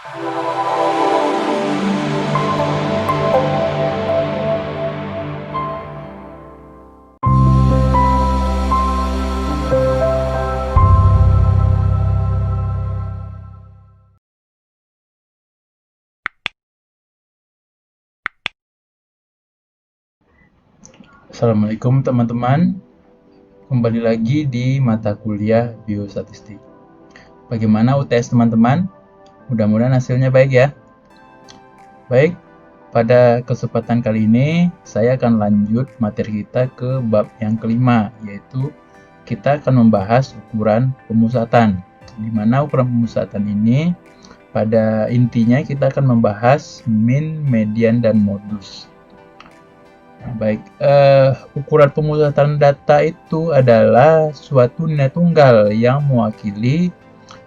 Assalamualaikum teman-teman, kembali lagi di mata kuliah Biostatistik. Bagaimana UTS teman-teman? Mudah-mudahan hasilnya baik ya. Baik, pada kesempatan kali ini saya akan lanjut materi kita ke bab yang kelima, yaitu kita akan membahas ukuran pemusatan. Di mana ukuran pemusatan ini pada intinya kita akan membahas min, median, dan modus. Baik, ukuran pemusatan data itu adalah suatu nilai tunggal yang mewakili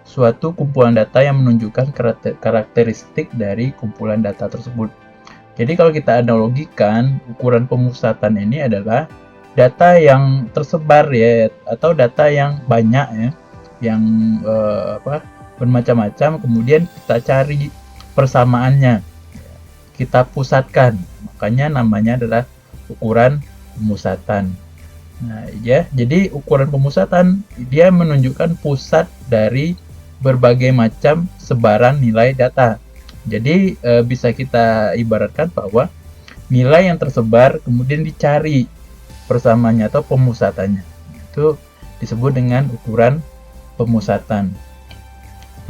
suatu kumpulan data yang menunjukkan karakteristik dari kumpulan data tersebut. Jadi kalau kita analogikan, ukuran pemusatan ini adalah data yang tersebar ya, atau data yang banyak ya, yang bermacam-macam, kemudian kita cari persamaannya, kita pusatkan, makanya namanya adalah ukuran pemusatan. Nah, ya, jadi ukuran pemusatan dia menunjukkan pusat dari berbagai macam sebaran nilai data. Jadi bisa kita ibaratkan bahwa nilai yang tersebar kemudian dicari persamaannya atau pemusatannya. Itu disebut dengan ukuran pemusatan.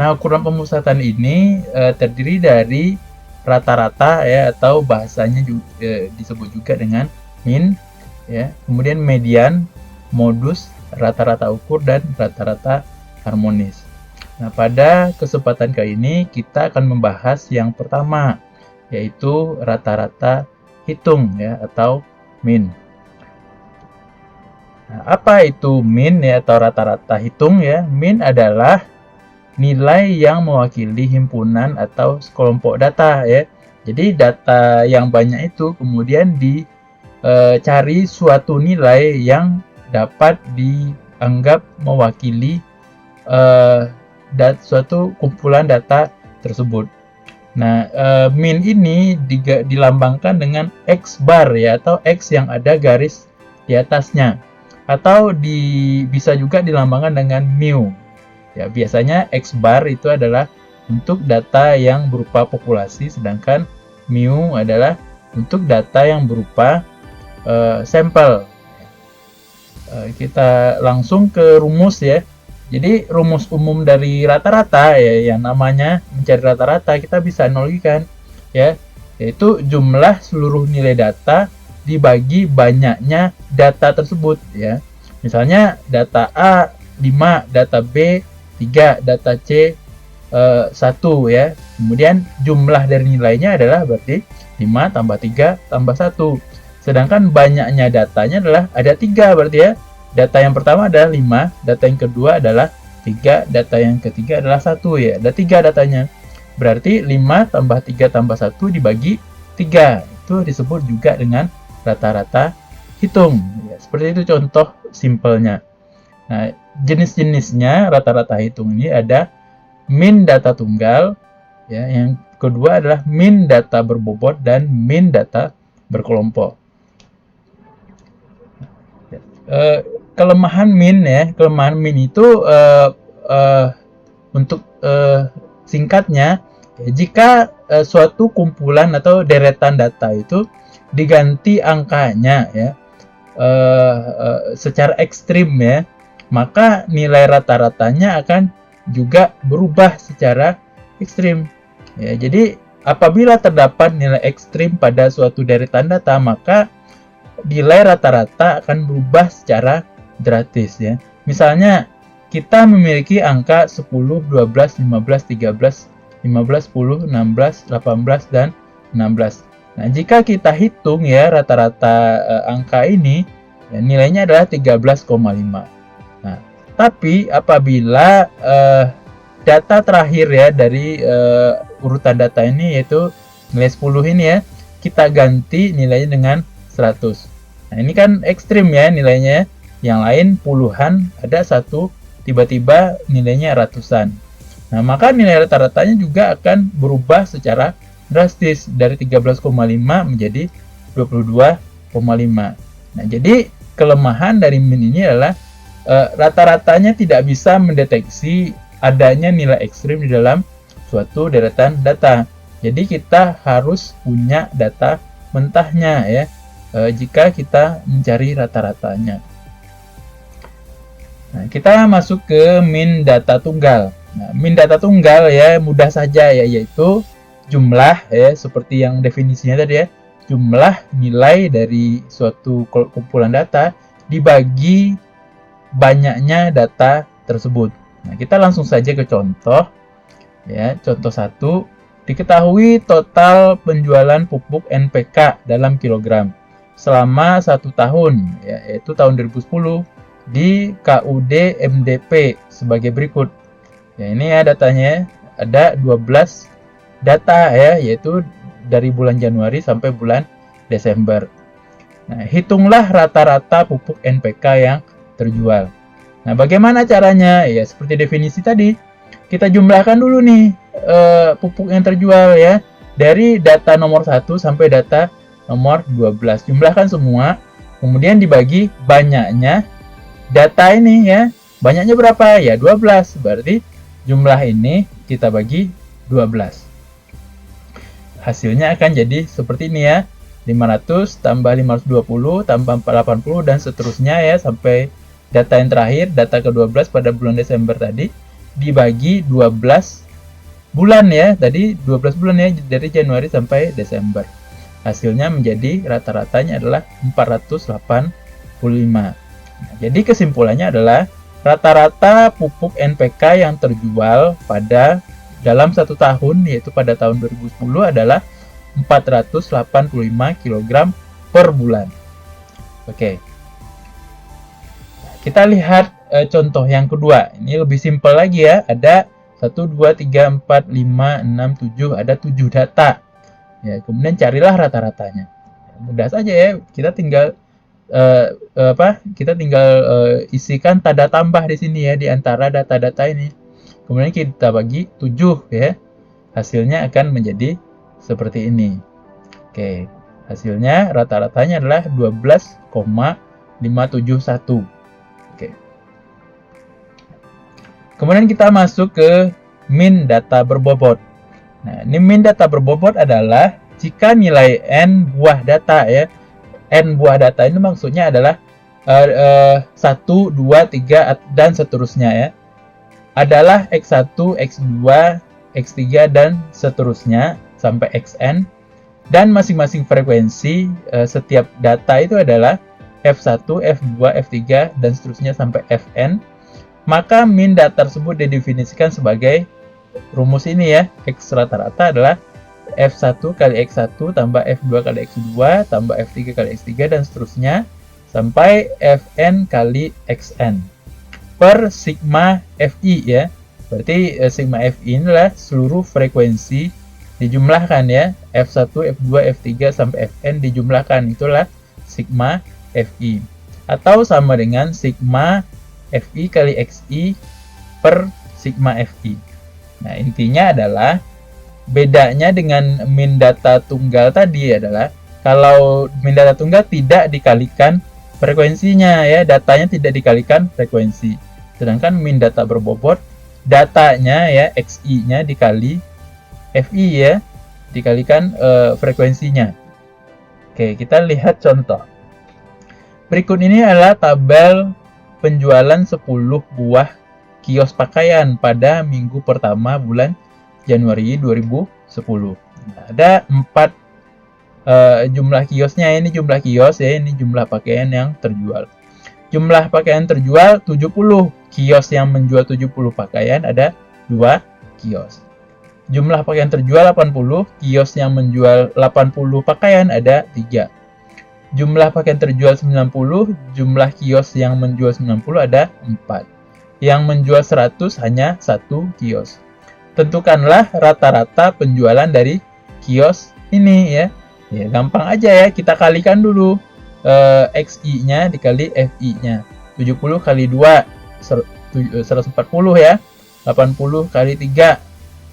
Nah, ukuran pemusatan ini terdiri dari rata-rata ya, atau bahasanya juga, disebut juga dengan min ya, kemudian median, modus, rata-rata ukur, dan rata-rata harmonis. Nah, pada kesempatan kali ini kita akan membahas yang pertama, yaitu rata-rata hitung ya, atau min. Nah, apa itu min ya, atau rata-rata hitung ya? Min adalah nilai yang mewakili himpunan atau sekelompok data ya. Jadi data yang banyak itu kemudian dicari suatu nilai yang dapat dianggap mewakili suatu kumpulan data tersebut. Nah, min ini dilambangkan dengan X bar ya, atau X yang ada garis di atasnya, atau bisa juga dilambangkan dengan mu. Ya, biasanya X bar itu adalah untuk data yang berupa populasi, sedangkan mu adalah untuk data yang berupa sampel. Kita langsung ke rumus ya. Jadi rumus umum dari rata-rata ya, yang namanya mencari rata-rata, kita bisa analogikan ya, yaitu jumlah seluruh nilai data dibagi banyaknya data tersebut ya. Misalnya data A 5, data B 3, data C 1 ya. Kemudian jumlah dari nilainya adalah berarti 5 tambah 3 tambah 1. Sedangkan banyaknya datanya adalah ada 3 berarti ya. Data yang pertama adalah 5, data yang kedua adalah 3, data yang ketiga adalah 1 ya. Ada 3 datanya. Berarti 5 tambah 3 tambah 1 dibagi 3. Itu disebut juga dengan rata-rata hitung. Ya, seperti itu contoh simpelnya. Nah, jenis-jenisnya rata-rata hitung ini ada min data tunggal ya, yang kedua adalah min data berbobot, dan min data berkelompok. Kelemahan min ya, kelemahan min itu untuk singkatnya, jika suatu kumpulan atau deretan data itu diganti angkanya ya secara ekstrim ya, maka nilai rata-ratanya akan juga berubah secara ekstrim. Ya, jadi apabila terdapat nilai ekstrim pada suatu deretan data, maka nilai rata-rata akan berubah secara drastis ya. Misalnya kita memiliki angka 10, 12, 15, 13, 15, 10, 16, 18, dan 16. Nah, jika kita hitung ya rata-rata angka ini, ya, nilainya adalah 13,5. Nah, tapi apabila data terakhir ya dari urutan data ini, yaitu nilai 10 ini ya, kita ganti nilainya dengan 100. Nah, ini kan ekstrim ya nilainya. Yang lain puluhan, ada satu tiba-tiba nilainya ratusan. Nah, maka nilai rata-ratanya juga akan berubah secara drastis dari 13,5 menjadi 22,5. Nah, jadi kelemahan dari min ini adalah rata-ratanya tidak bisa mendeteksi adanya nilai ekstrim di dalam suatu deretan data. Jadi kita harus punya data mentahnya ya, jika kita mencari rata-ratanya. Nah, kita masuk ke min data tunggal. Nah, min data tunggal ya mudah saja ya, yaitu jumlah ya, seperti yang definisinya tadi ya, jumlah nilai dari suatu kumpulan data dibagi banyaknya data tersebut. Nah, kita langsung saja ke contoh ya. Contoh 1, diketahui total penjualan pupuk NPK dalam kilogram selama 1 tahun ya, yaitu tahun 2010 di KUD MDP sebagai berikut. Ya, ini ya datanya, ada 12 data ya, yaitu dari bulan Januari sampai bulan Desember. Nah, hitunglah rata-rata pupuk NPK yang terjual. Nah, bagaimana caranya? Ya, seperti definisi tadi. Kita jumlahkan dulu nih pupuk yang terjual ya, dari data nomor 1 sampai data nomor 12. Jumlahkan semua, kemudian dibagi banyaknya data ini ya. Banyaknya berapa? Ya 12. Berarti jumlah ini kita bagi 12. Hasilnya akan jadi seperti ini ya. 500 tambah 520 tambah 480 dan seterusnya ya, sampai data yang terakhir, data ke-12 pada bulan Desember tadi, dibagi 12 bulan ya. Tadi 12 bulan ya, dari Januari sampai Desember. Hasilnya menjadi rata-ratanya adalah 485. Nah, jadi kesimpulannya adalah rata-rata pupuk NPK yang terjual pada dalam 1 tahun, yaitu pada tahun 2010 adalah 485 kg per bulan. Oke. Kita lihat contoh yang kedua. Ini lebih simpel lagi ya. Ada 1, 2, 3, 4, 5, 6, 7. Ada 7 data. Ya, kemudian carilah rata-ratanya. Mudah saja ya. Kita tinggal isikan tanda tambah di sini ya, di antara data-data ini. Kemudian kita bagi 7 ya. Hasilnya akan menjadi seperti ini. Oke, hasilnya rata-ratanya adalah 12,571. Oke. Kemudian kita masuk ke min data berbobot. Nah, ini min data berbobot adalah jika nilai n buah data ya. N buah data ini maksudnya adalah 1, 2, 3 dan seterusnya ya, adalah X1, X2, X3 dan seterusnya sampai Xn, dan masing-masing frekuensi setiap data itu adalah F1, F2, F3 dan seterusnya sampai Fn. Maka min data tersebut didefinisikan sebagai rumus ini ya. X rata-rata adalah F1 kali X1 tambah F2 kali X2 tambah F3 kali X3 dan seterusnya sampai Fn kali Xn per sigma Fi ya. Berarti sigma Fi inilah seluruh frekuensi dijumlahkan ya. F1, F2, F3 sampai Fn dijumlahkan, itulah sigma Fi. Atau sama dengan sigma Fi kali Xi per sigma Fi. Nah, intinya adalah bedanya dengan min data tunggal tadi adalah kalau min data tunggal tidak dikalikan frekuensinya ya, datanya tidak dikalikan frekuensi. Sedangkan min data berbobot, datanya ya, Xi-nya dikali Fi ya, dikalikan frekuensinya. Oke, kita lihat contoh. Berikut ini adalah tabel penjualan 10 buah kios pakaian pada minggu pertama bulan Januari 2010. Nah, ada 4 jumlah kiosnya. Ini jumlah kios ya, ini jumlah pakaian yang terjual. Jumlah pakaian terjual 70. Kios yang menjual 70 pakaian ada 2 kios. Jumlah pakaian terjual 80. Kios yang menjual 80 pakaian ada 3. Jumlah pakaian terjual 90. Jumlah kios yang menjual 90 ada 4. Yang menjual 100 hanya 1 kios. Tentukanlah rata-rata penjualan dari kios ini ya. Ya, gampang aja ya, kita kalikan dulu Xi-nya dikali Fi-nya. 70 kali 2 140 ya. 80 kali 3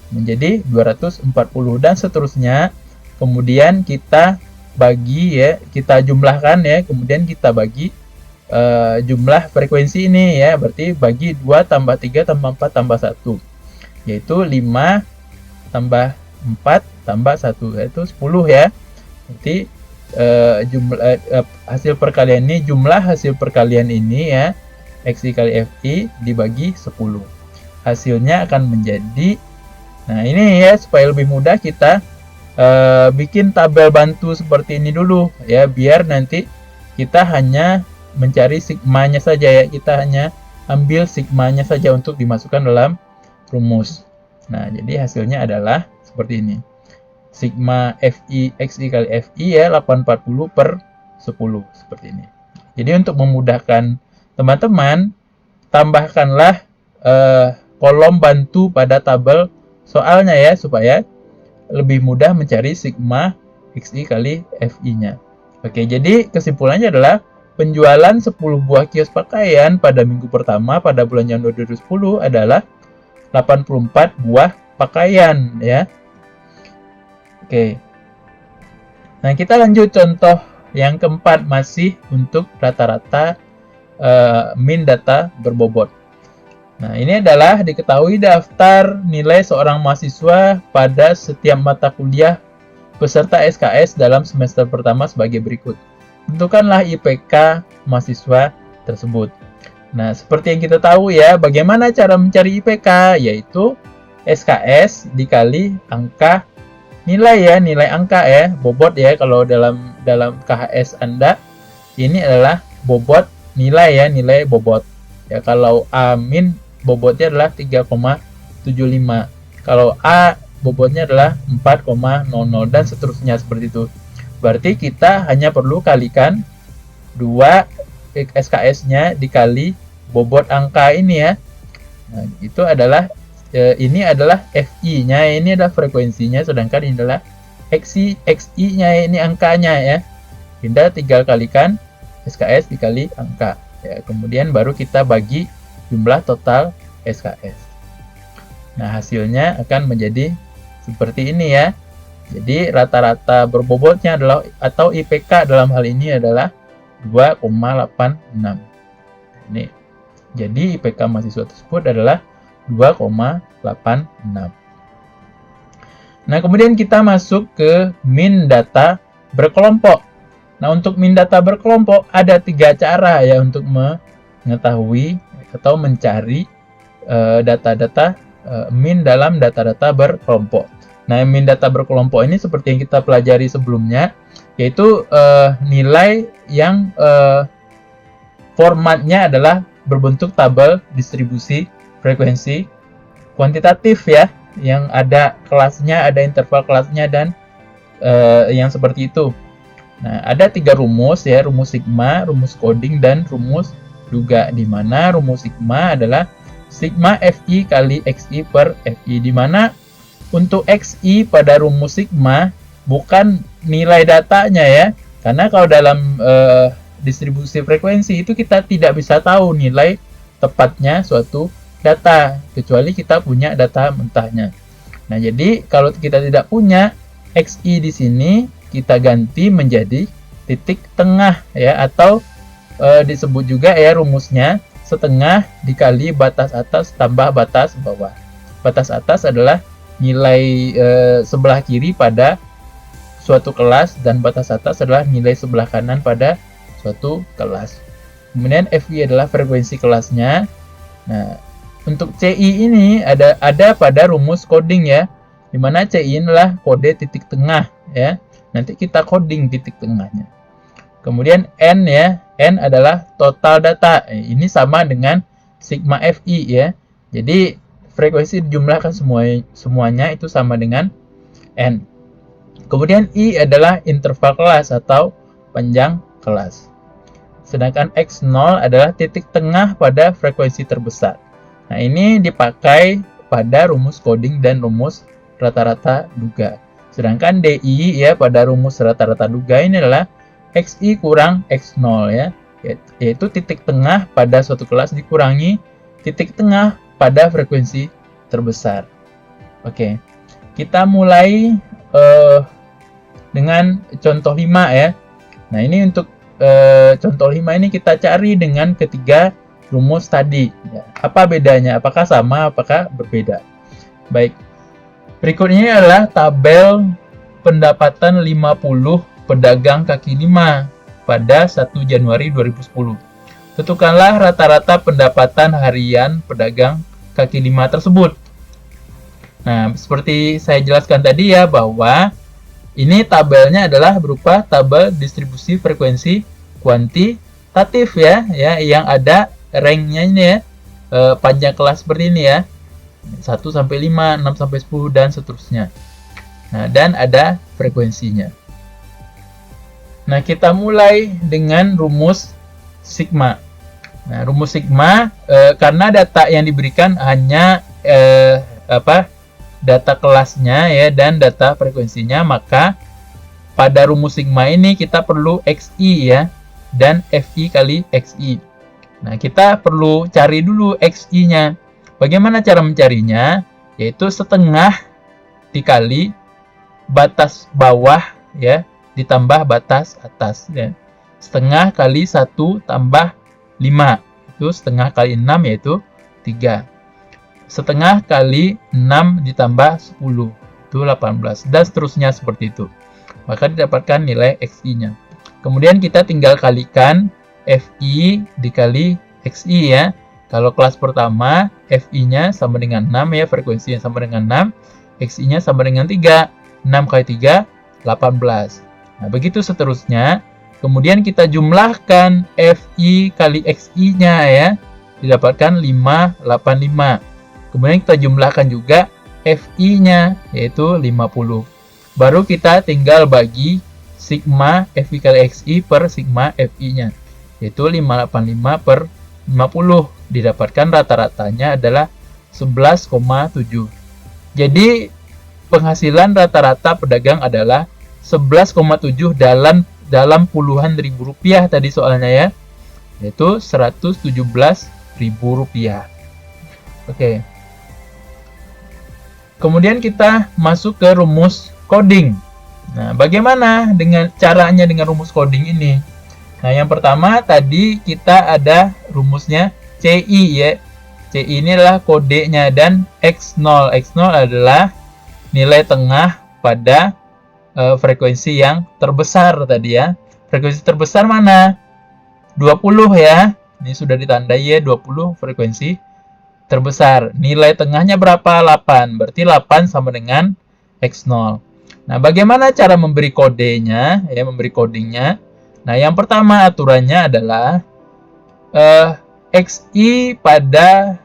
menjadi 240 dan seterusnya. Kemudian kita bagi ya, kita jumlahkan ya, kemudian kita bagi jumlah frekuensi ini ya, berarti bagi 2 tambah 3 tambah 4 tambah 1, yaitu 5 tambah 4 tambah 1, yaitu 10 ya. Berarti hasil perkalian ini, jumlah hasil perkalian ini ya, XI kali FI dibagi 10. Hasilnya akan menjadi, nah ini ya, supaya lebih mudah kita bikin tabel bantu seperti ini dulu ya, biar nanti kita hanya mencari sigmanya saja ya, kita hanya ambil sigmanya saja untuk dimasukkan dalam rumus. Nah, jadi hasilnya adalah seperti ini. Sigma FI XI kali FI ya 840 per 10 seperti ini. Jadi untuk memudahkan teman-teman, tambahkanlah kolom bantu pada tabel soalnya ya, supaya lebih mudah mencari sigma XI kali FI-nya. Oke, jadi kesimpulannya adalah penjualan 10 buah kios pakaian pada minggu pertama pada bulan Januari 2010 adalah 84 buah pakaian ya. Oke. Nah, kita lanjut contoh yang keempat, masih untuk rata-rata min data berbobot. Nah, ini adalah diketahui daftar nilai seorang mahasiswa pada setiap mata kuliah peserta SKS dalam semester pertama sebagai berikut. Tentukanlah IPK mahasiswa tersebut. Nah, seperti yang kita tahu ya, bagaimana cara mencari IPK, yaitu SKS dikali angka nilai ya, nilai angka ya, bobot ya. Kalau dalam KHS Anda, ini adalah bobot nilai ya, nilai bobot. Ya, kalau A min bobotnya adalah 3,75. Kalau A bobotnya adalah 4,00 dan seterusnya seperti itu. Berarti kita hanya perlu kalikan 2 SKS-nya dikali bobot angka ini ya. Nah, itu adalah ini adalah FI-nya, ini adalah frekuensinya, sedangkan ini adalah XI-nya, ini angkanya ya. Kita tinggal kalikan SKS dikali angka. Ya, kemudian baru kita bagi jumlah total SKS. Nah, hasilnya akan menjadi seperti ini ya. Jadi rata-rata berbobotnya adalah, atau IPK dalam hal ini adalah 2,86. Ini. Jadi IPK mahasiswa tersebut adalah 2,86. Nah, kemudian kita masuk ke min data berkelompok. Nah, untuk min data berkelompok ada 3 cara ya untuk mengetahui atau mencari data-data min dalam data-data berkelompok. Nah, min data berkelompok ini seperti yang kita pelajari sebelumnya, yaitu nilai yang formatnya adalah berbentuk tabel distribusi frekuensi kuantitatif ya, yang ada kelasnya, ada interval kelasnya, dan yang seperti itu. Nah, ada 3 rumus ya, rumus sigma, rumus coding, dan rumus duga, di mana rumus sigma adalah sigma FI kali XI per FI, di mana untuk XI pada rumus sigma bukan nilai datanya ya, karena kalau dalam distribusi frekuensi itu kita tidak bisa tahu nilai tepatnya suatu data kecuali kita punya data mentahnya. Nah, jadi kalau kita tidak punya XI di sini, kita ganti menjadi titik tengah ya, atau disebut juga ya rumusnya setengah dikali batas atas tambah batas bawah. Batas atas adalah nilai sebelah kiri pada suatu kelas, dan batas atas adalah nilai sebelah kanan pada suatu kelas. Kemudian FI adalah frekuensi kelasnya. Nah, untuk CI ini ada pada rumus coding ya, dimana CI adalah kode titik tengah ya. Nanti kita coding titik tengahnya. Kemudian N ya, N adalah total data. Ini sama dengan sigma FI ya. Jadi frekuensi dijumlahkan semuanya itu sama dengan N. Kemudian I adalah interval kelas atau panjang kelas. Sedangkan X0 adalah titik tengah pada frekuensi terbesar. Nah, ini dipakai pada rumus coding dan rumus rata-rata duga. Sedangkan DI ya pada rumus rata-rata duga ini adalah XI kurang X0 ya, yaitu titik tengah pada suatu kelas dikurangi titik tengah pada frekuensi terbesar. Oke, kita mulai dengan contoh 5 ya. Nah, ini untuk contoh 5 ini kita cari dengan ketiga rumus tadi. Ya. Apa bedanya? Apakah sama? Apakah berbeda? Baik, berikutnya adalah tabel pendapatan 50 pedagang kaki 5 pada 1 Januari 2010. Tentukanlah rata-rata pendapatan harian pedagang kaki 5 tersebut. Nah, seperti saya jelaskan tadi ya, bahwa ini tabelnya adalah berupa tabel distribusi frekuensi kuantitatif ya, yang ada ranknya ini ya, panjang kelas seperti ini ya, 1 sampai 5, 6 sampai 10 dan seterusnya. Nah, dan ada frekuensinya. Nah, kita mulai dengan rumus sigma. Nah, rumus sigma karena data yang diberikan hanya data kelasnya ya dan data frekuensinya, maka pada rumus sigma ini kita perlu XI ya dan FI kali XI. Nah, kita perlu cari dulu XI-nya. Bagaimana cara mencarinya? Yaitu setengah dikali batas bawah ya ditambah batas atas ya. Setengah kali 1 tambah 5 itu setengah kali 6 yaitu 3. Setengah kali 6 ditambah 10 itu 18 dan seterusnya seperti itu. Maka didapatkan nilai XI-nya. Kemudian kita tinggal kalikan FI dikali XI ya. Kalau kelas pertama FI-nya sama dengan 6 ya, frekuensinya sama dengan 6, XI-nya sama dengan 3. 6 kali 3 18. Nah, begitu seterusnya. Kemudian kita jumlahkan FI kali XI-nya ya. Didapatkan 585. Kemudian kita jumlahkan juga FI-nya yaitu 50. Baru kita tinggal bagi sigma FI kali XI per sigma FI-nya yaitu 585 per 50. Didapatkan rata-ratanya adalah 11,7. Jadi penghasilan rata-rata pedagang adalah 11,7 dalam puluhan ribu rupiah tadi soalnya ya, yaitu 117.000 rupiah. Oke. Kemudian kita masuk ke rumus coding. Nah, bagaimana caranya dengan rumus coding ini? Nah, yang pertama tadi kita ada rumusnya CI ya. CI ini adalah kodenya dan X0. X0 adalah nilai tengah pada frekuensi yang terbesar tadi ya. Frekuensi terbesar mana? 20 ya. Ini sudah ditandai ya, 20 frekuensi terbesar. Nilai tengahnya berapa? 8. Berarti 8 sama dengan X0. Nah, bagaimana cara memberi kodenya ya, memberi codingnya? Nah, yang pertama aturannya adalah XI pada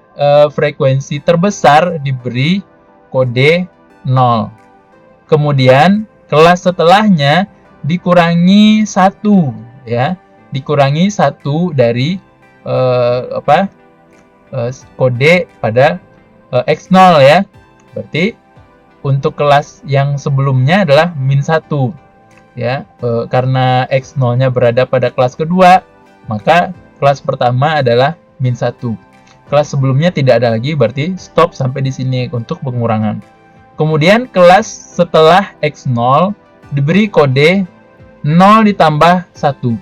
frekuensi terbesar diberi kode 0. Kemudian kelas setelahnya dikurangi 1 ya. Dikurangi 1 dari kode pada X0 ya. Berarti untuk kelas yang sebelumnya adalah -1 ya. Karena X0-nya berada pada kelas kedua, maka kelas pertama adalah -1. Kelas sebelumnya tidak ada lagi, berarti stop sampai di sini untuk pengurangan. Kemudian kelas setelah X0 diberi kode 0 ditambah 1.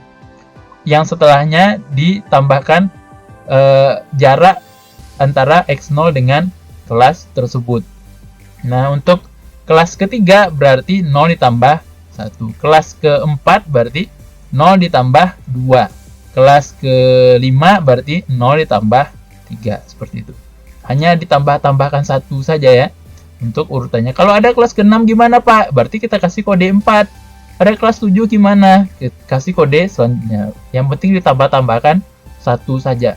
Yang setelahnya ditambahkan jarak antara X0 dengan kelas tersebut. Nah, untuk kelas ketiga berarti 0 ditambah 1. Kelas keempat berarti 0 ditambah 2. Kelas kelima berarti 0 ditambah 3. Seperti itu. Hanya ditambah-tambahkan 1 saja ya untuk urutannya. Kalau ada kelas ke-6 gimana Pak? Berarti kita kasih kode 4. Ada kelas 7 gimana? Kasih kode selanjutnya. Yang penting ditambah-tambahkan 1 saja.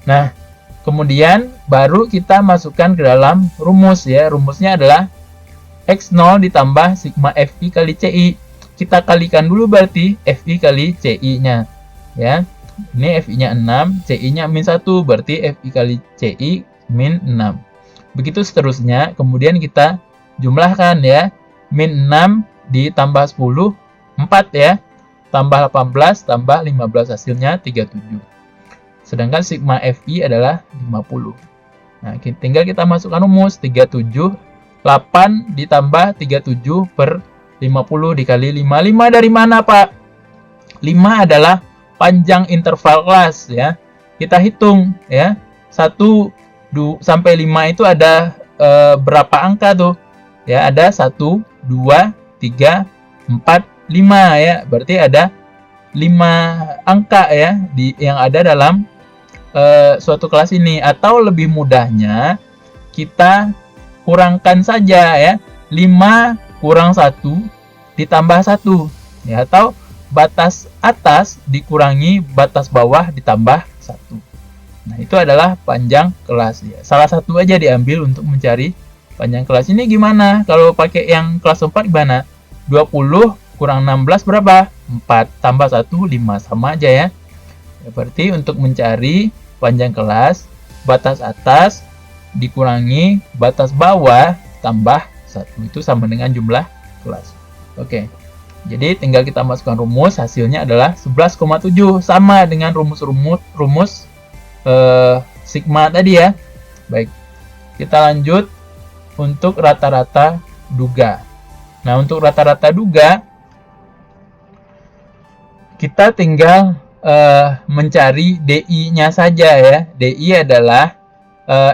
Nah, kemudian baru kita masukkan ke dalam rumus ya. Rumusnya adalah X0 ditambah sigma FI kali CI. Kita kalikan dulu berarti FI kali CI-nya. Ya. Ini FI-nya 6, CI-nya -1, berarti FI kali CI -6. Begitu seterusnya, kemudian kita jumlahkan ya. -6 ditambah 10, 4 ya. Tambah 18, tambah 15, hasilnya 37. Sedangkan sigma FI adalah 50. Nah, tinggal kita masukkan rumus 37, 8 ditambah 37 per 50 dikali 5. 5 dari mana, Pak? 5 adalah panjang interval kelas ya. Kita hitung ya. 1 sampai 5 itu ada berapa angka tuh? Ya, ada 1, 2, 3, 4, 5 ya. Berarti ada 5 angka ya yang ada dalam suatu kelas ini. Atau lebih mudahnya kita kurangkan saja ya. 5 kurang 1 ditambah 1 ya, atau batas atas dikurangi batas bawah ditambah 1. Nah, itu adalah panjang kelas ya. Salah satu aja diambil untuk mencari panjang kelas. Ini gimana? Kalau pakai yang kelas 4 gimana? 20 kurang 16 berapa? 4 tambah 1, 5. Sama aja ya. Berarti untuk mencari panjang kelas, batas atas dikurangi batas bawah tambah 1. Itu sama dengan jumlah kelas. Oke. Jadi tinggal kita masukkan rumus, hasilnya adalah 11,7, sama dengan rumus sigma tadi ya. Baik, kita lanjut untuk rata-rata duga. Nah, untuk rata-rata duga kita tinggal mencari DI-nya saja ya. DI adalah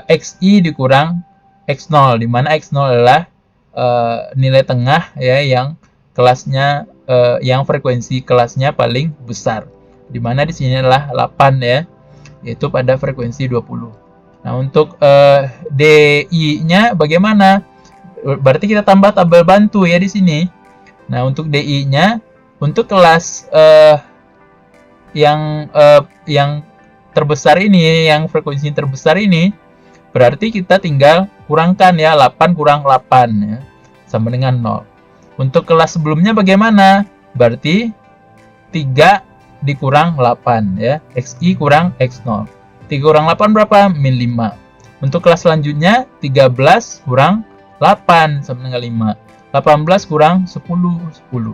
XI dikurang X0, di mana X0 adalah nilai tengah ya yang kelasnya yang frekuensi kelasnya paling besar, di mana di sini adalah 8 ya, yaitu pada frekuensi 20. Nah, untuk DI-nya bagaimana? Berarti kita tambah tabel bantu ya di sini. Nah, untuk DI-nya untuk kelas yang terbesar ini, yang frekuensi terbesar ini, berarti kita tinggal kurangkan ya, 8 kurang 8 ya, sama dengan 0. Untuk kelas sebelumnya bagaimana? Berarti 3 dikurang 8 ya. XI kurang X0. 3 kurang 8 berapa? Min 5. Untuk kelas selanjutnya 13 kurang 8 sama dengan 5. 18 kurang 10, 10.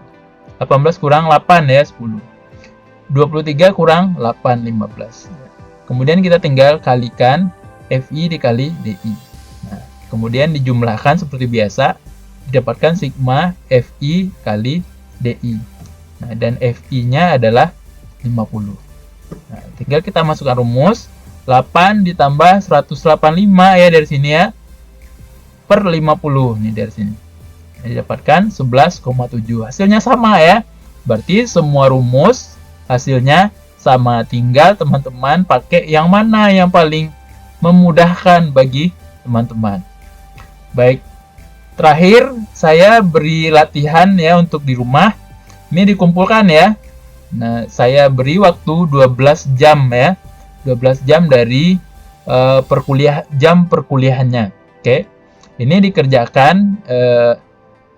18 kurang 8 ya, 10. 23 kurang 8, 15. Kemudian kita tinggal kalikan FI dikali DI. Nah, kemudian dijumlahkan seperti biasa, didapatkan sigma FI kali DI. Nah, dan FI-nya adalah 50. Nah, tinggal kita masukkan rumus 8 ditambah 185 ya dari sini ya, per 50 nih dari sini. Nah, didapatkan 11,7. Hasilnya sama ya. Berarti semua rumus hasilnya sama. Tinggal teman-teman pakai yang mana yang paling memudahkan bagi teman-teman. Baik. Terakhir, saya beri latihan ya untuk di rumah. Ini dikumpulkan ya. Nah, saya beri waktu 12 jam ya. 12 jam dari jam perkuliahannya. Oke. Ini dikerjakan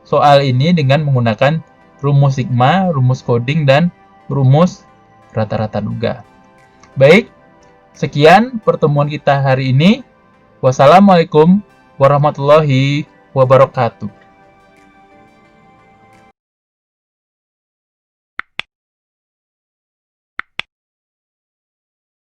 soal ini dengan menggunakan rumus sigma, rumus coding, dan rumus rata-rata duga. Baik, sekian pertemuan kita hari ini. Wassalamualaikum warahmatullahi wabarakatuh.